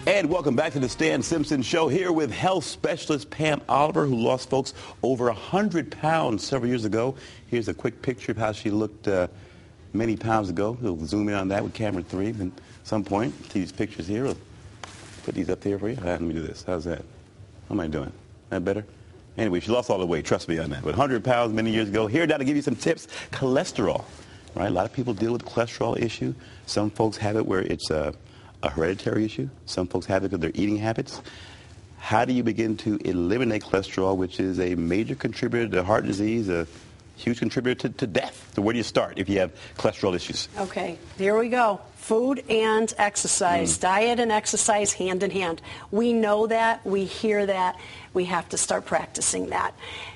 And welcome back to the Stan Simpson Show, here with health specialist Pam Oliver, who lost folks over 100 pounds several years ago. Here's a quick picture of how she looked many pounds ago. We'll zoom in on that with camera 3 at some point. See these pictures here. We'll put these up there for you. Let me do this. How's that? How am I doing? That better? Anyway, she lost all the weight. Trust me on that. But 100 pounds many years ago. Here now to give you some tips. Cholesterol. Right? A lot of people deal with the cholesterol issue. Some folks have it where it's a hereditary issue. Some folks have it because their eating habits. How do you begin to eliminate cholesterol, which is a major contributor to heart disease, a huge contributor to death? So where do you start if you have cholesterol issues? Okay, here we go. Food and exercise, diet and exercise hand in hand. We know that, we hear that, we have to start practicing that.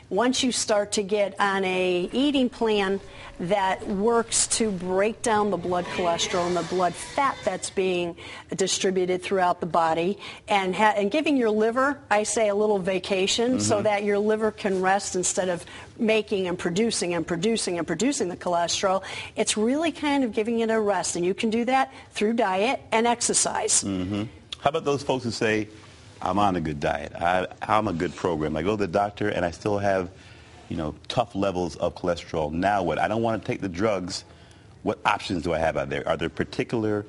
Once you start to get on a eating plan that works to break down the blood cholesterol and the blood fat that's being distributed throughout the body, and giving your liver, I say, a little vacation so that your liver can rest instead of making and producing the cholesterol. It's really kind of giving it a rest, and you can do that through diet and exercise. How about those folks who say, I'm on a good diet, I'm a good program, I go to the doctor and I still have, tough levels of cholesterol. Now what? I don't want to take the drugs. What options do I have out there? Are there particular,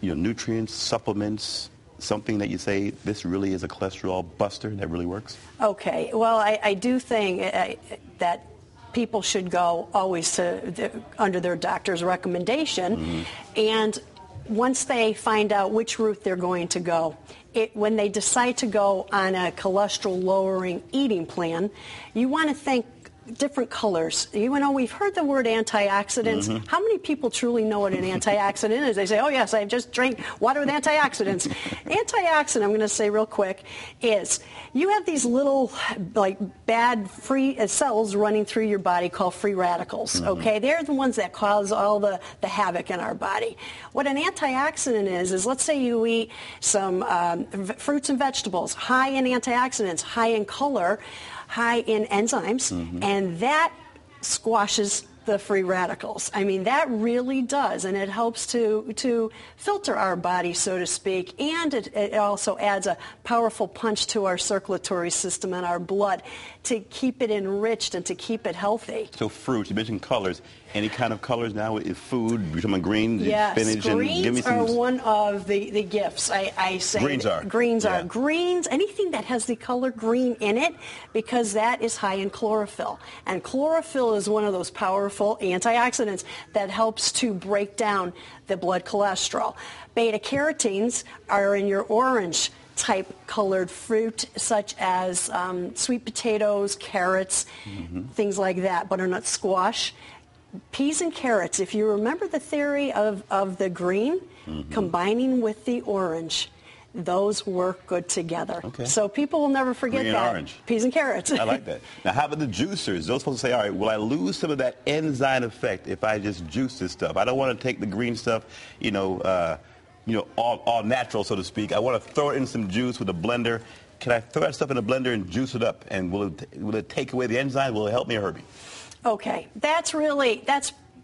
nutrients, supplements, something that you say this really is a cholesterol buster that really works? Okay. Well, I do think that people should go always under their doctor's recommendation, and once they find out which route they're going to go, when they decide to go on a cholesterol-lowering eating plan, you want to think different colors. We've heard the word antioxidants. How many people truly know what an antioxidant is? They say, oh, yes, I just drank water with antioxidants. Antioxidant, I'm going to say real quick, is you have these little, bad free cells running through your body called free radicals, okay? They're the ones that cause all the havoc in our body. What an antioxidant is let's say you eat some fruits and vegetables, high in antioxidants, high in color, high in enzymes, and that squashes the free radicals. I mean, that really does, and it helps to filter our body, so to speak, and it also adds a powerful punch to our circulatory system and our blood to keep it enriched and to keep it healthy. So fruit, you mentioned colors. Any kind of colors now with food? You're talking about greens, spinach, greens give me some. Are one of the gifts. I say greens are. Greens are. Greens, anything that has the color green in it, because that is high in chlorophyll. And chlorophyll is one of those powerful antioxidants that helps to break down the blood cholesterol. Beta carotenes are in your orange type colored fruit, such as sweet potatoes, carrots, things like that, butternut squash. Peas and carrots, if you remember the theory of the green combining with the orange, those work good together. Okay. So people will never forget green that. And orange. Peas and carrots. I like that. Now, how about the juicers? Those folks say, all right, will I lose some of that enzyme effect if I just juice this stuff? I don't want to take the green stuff, all natural, so to speak. I want to throw it in some juice with a blender. Can I throw that stuff in a blender and juice it up? And will it take away the enzyme? Will it help me or hurt me? Okay, that's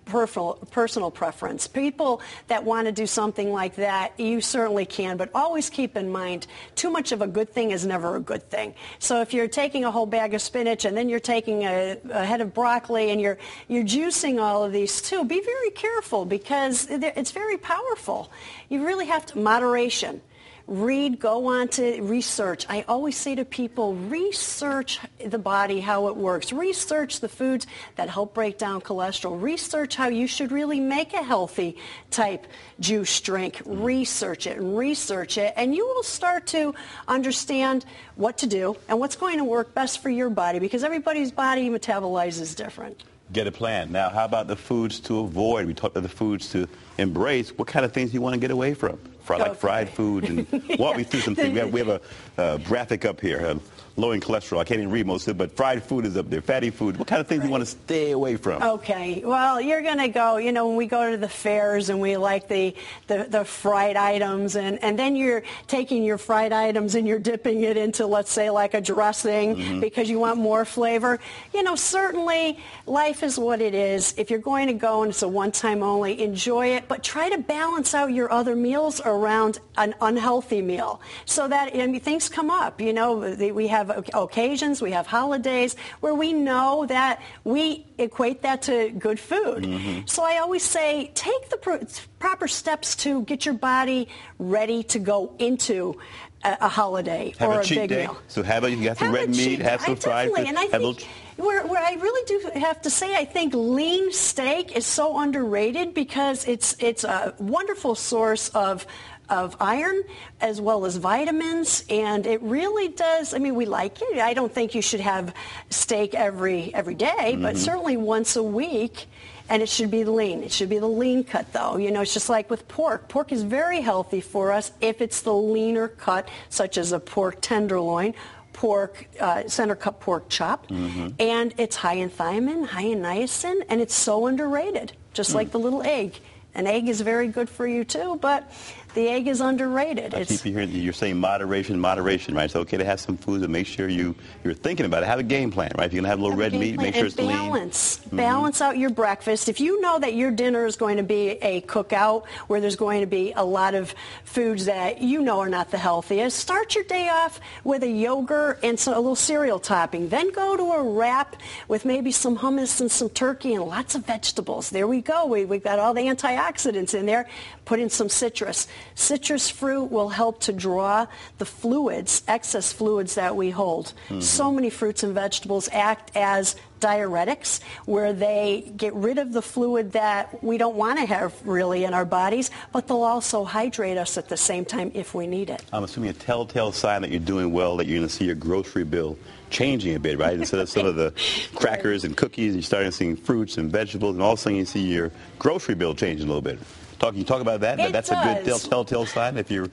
personal preference. People that want to do something like that, you certainly can, but always keep in mind, too much of a good thing is never a good thing. So if you're taking a whole bag of spinach and then you're taking a head of broccoli and you're juicing all of these too, be very careful because it's very powerful. You really have to, moderation. Read, go on to research. I always say to people, research the body, how it works. Research the foods that help break down cholesterol. Research how you should really make a healthy type juice drink. Research it, and you will start to understand what to do and what's going to work best for your body, because everybody's body metabolizes different. Get a plan. Now, how about the foods to avoid? We talked about the foods to embrace. What kind of things do you want to get away from? Like fried food, and walk me through some things. We have a graphic up here, low in cholesterol. I can't even read most of it, but fried food is up there, fatty food. What kind of things do you want to stay away from? Okay, well, you're going to go, when we go to the fairs and we like the fried items, and then you're taking your fried items and you're dipping it into, let's say, like a dressing because you want more flavor. Certainly life is what it is. If you're going to go and it's a one-time only, enjoy it but try to balance out your other meals around an unhealthy meal so that things come up. We have occasions, we have holidays where we know that we equate that to good food. So I always say take the proper steps to get your body ready to go into a holiday or a big meal. So you have some red meat, have some fried food. And I think where I really do have to say, I think lean steak is so underrated because it's a wonderful source of iron as well as vitamins, and it really does. I mean, we like it. I don't think you should have steak every day, but certainly once a week. And it should be lean. It should be the lean cut, though. It's just like with pork. Pork is very healthy for us if it's the leaner cut, such as a pork tenderloin, center cut pork chop. And it's high in thiamine, high in niacin, and it's so underrated, just like the little egg. An egg is very good for you, too, but the egg is underrated. I keep hearing you're saying moderation, right? It's okay to have some foods, but make sure you're thinking about it. Have a game plan, right? If you're going to have a little red meat, make sure it's lean. Balance out your breakfast. If you know that your dinner is going to be a cookout where there's going to be a lot of foods that you know are not the healthiest, start your day off with a yogurt and a little cereal topping. Then go to a wrap with maybe some hummus and some turkey and lots of vegetables. There we go. We've got all the antioxidants in there. Put in some citrus. Citrus fruit will help to draw the fluids, excess fluids that we hold. So many fruits and vegetables act as diuretics, where they get rid of the fluid that we don't want to have really in our bodies, but they'll also hydrate us at the same time if we need it. I'm assuming a telltale sign that you're doing well, that you're going to see your grocery bill changing a bit, right? Instead of some of the crackers and cookies, you're starting to see fruits and vegetables, and all of a sudden you see your grocery bill changing a little bit. Can you talk about that? That's a good telltale sign if you're,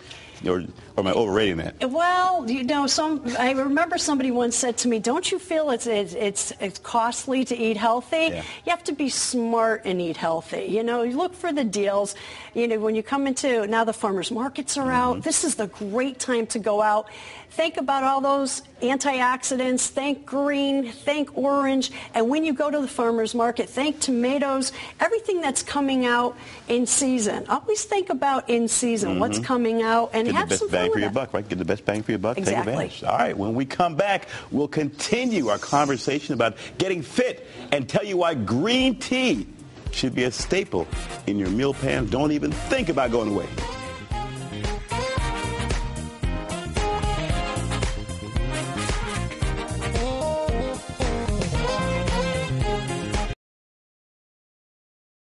or am I overrating that? Well, I remember somebody once said to me, don't you feel it's costly to eat healthy? Yeah. You have to be smart and eat healthy. You look for the deals. When you come into, now the farmers markets are out. This is the great time to go out. Think about all those antioxidants. Think green, think orange. And when you go to the farmer's market, think tomatoes, everything that's coming out in season. Always think about in season, what's coming out, and have some fun with it. Get the best bang for your buck, right? Get the best bang for your buck. Exactly. Take advantage. All right, when we come back, we'll continue our conversation about getting fit and tell you why green tea should be a staple in your meal plan. Don't even think about going away.